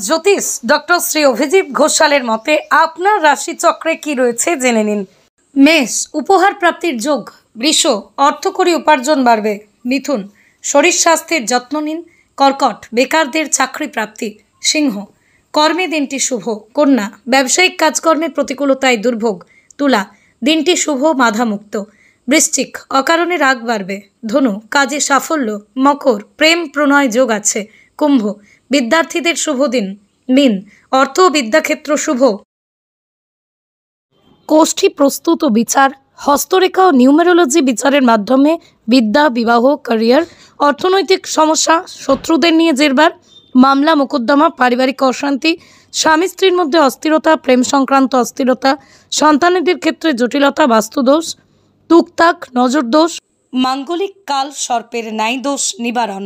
জ্যোতিষ doctor Shri Abhijit ঘোষালের মতে আপনার রাশিচক্রে কি রয়েছে জেনে নিন। মেষ, উপহার প্রাপ্তির যোগ। বৃষ, অর্থকরী উপার্জন বাড়বে। মিথুন, শরীর স্বাস্থ্যের যত্ন নিন। কর্কট, বেকারদের চাকরি প্রাপ্তি। সিংহ, কর্মে দিনটি শুভ। কন্যা, ব্যবসায়িক কাজকর্মে প্রতিকূলতায় দুর্ভোগ। তুলা, দিনটি শুভ, বাধামুক্ত। বৃশ্চিক, অকারণে রাগ বাড়বে। ধনু, কাজে সাফল্য। মকর, প্রেম প্রণয় যোগ আছে। কুম্ভ, বিদ্যার্থীদের শুভ দিন। মীন, অর্থ ও বিদ্যাক্ষেত্র শুভ। কোষ্ঠী প্রস্তুত ও বিচার, হস্তরেখা ও নিউমেরোলজি বিচারের মাধ্যমে বিদ্যা, বিবাহ, ক্যারিয়ার, অর্থনৈতিক সমস্যা, শত্রুদের নিয়ে জেরবার, মামলা মোকদ্দমা, পারিবারিক অশান্তি, স্বামী স্ত্রীর মধ্যে অস্থিরতা, প্রেম সংক্রান্ত অস্থিরতা, সন্তানেদের ক্ষেত্রে জটিলতা, বাস্তুদোষ, টুকটাক নজরদোষ, মাঙ্গলিক কাল সর্পের ন্যায় দোষ নিবারণ।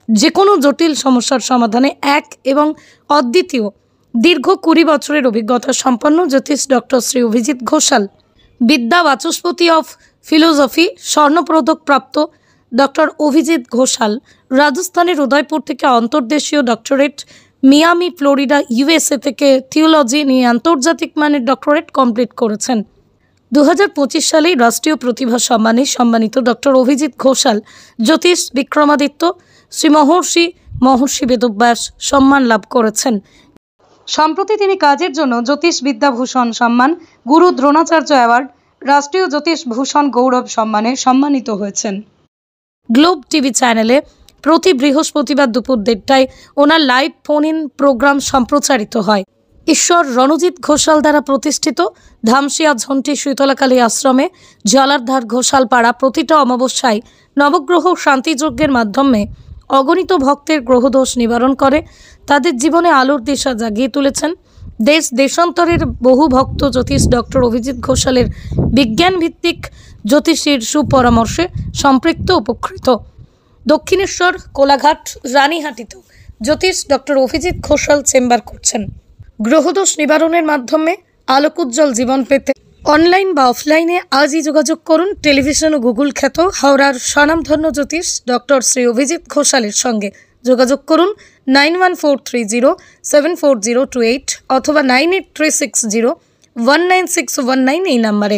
যে কোনো জটিল সমস্যার সমাধানে এক এবং অদ্বিতীয় দীর্ঘ 20 বছরের অভিজ্ঞতা সম্পন্ন জ্যোতিষ ডক্টর শ্রী অভিজিৎ ঘোষাল। বিদ্যা বাচস্পতি অফ ফিলোসফি, স্বর্ণপদক প্রাপ্ত ডক্টর অভিজিৎ ঘোষাল রাজস্থানের উদয়পুর থেকে অন্তর্দেশীয় ডক্টরেট, মিয়ামি ফ্লোরিডা ইউএসএ থেকে থিওলজি নিয়ে আন্তর্জাতিক মানের ডক্টরেট কমপ্লিট করেছেন। 2025 সালেই রাষ্ট্রীয় প্রতিভা সম্মানে সম্মানিত ডক্টর অভিজিৎ ঘোষাল জ্যোতিষ বিক্রমাদিত্য শ্রী মহর্ষি বেদব্যাস সম্মান লাভ করেছেন। সম্প্রতি তিনি কাজের জন্য জ্যোতিষ বিদ্যাভূষণ সম্মান, গুরু দ্রোণাচার্য অ্যাওয়ার্ড, রাষ্ট্রীয় জ্যোতিষ ভূষণ গৌরব সম্মানে সম্মানিত হয়েছেন। গ্লোব টিভি চ্যানেলে প্রতি বৃহস্পতিবার দুপুর 1:30টায় ওনার লাইভ ফোন ইন প্রোগ্রাম সম্প্রচারিত হয়। ঈশ্বর রণজিৎ ঘোষাল দ্বারা প্রতিষ্ঠিত ধামসিয়া ঝন্টি শীতলাকালী আশ্রমে জলারধার ঘোষালপাড়া প্রতিটা অমাবস্যায় নবগ্রহ শান্তিযজ্ঞের মাধ্যমে অগণিত ভক্তের গ্রহদোষ নিবারণ করে তাদের জীবনে আলোর দিশা জাগিয়ে তুলেছেন। দেশ দেশান্তরের বহু ভক্ত জ্যোতিষ ডক্টর অভিজিৎ ঘোষালের বিজ্ঞানভিত্তিক জ্যোতিষীর সুপরামর্শে সম্পৃক্ত উপকৃত। দক্ষিণেশ্বর, কোলাঘাট, রানীহাটিতেও জ্যোতিষ ডক্টর অভিজিৎ ঘোষাল চেম্বার করছেন। গ্রহদোষ নিবারণের মাধ্যমে আলোকোজ্জ্বল জীবন পেতে অনলাইন বা অফলাইনে আজই যোগাযোগ করুন টেলিভিশন ও গুগল খ্যাত হাওড়ার স্বনামধন্য জ্যোতিষ ডক্টর শ্রী অভিজিৎ ঘোষালের সঙ্গে। যোগাযোগ করুন 9143074028 অথবা 9836019619 এই নাম্বারে।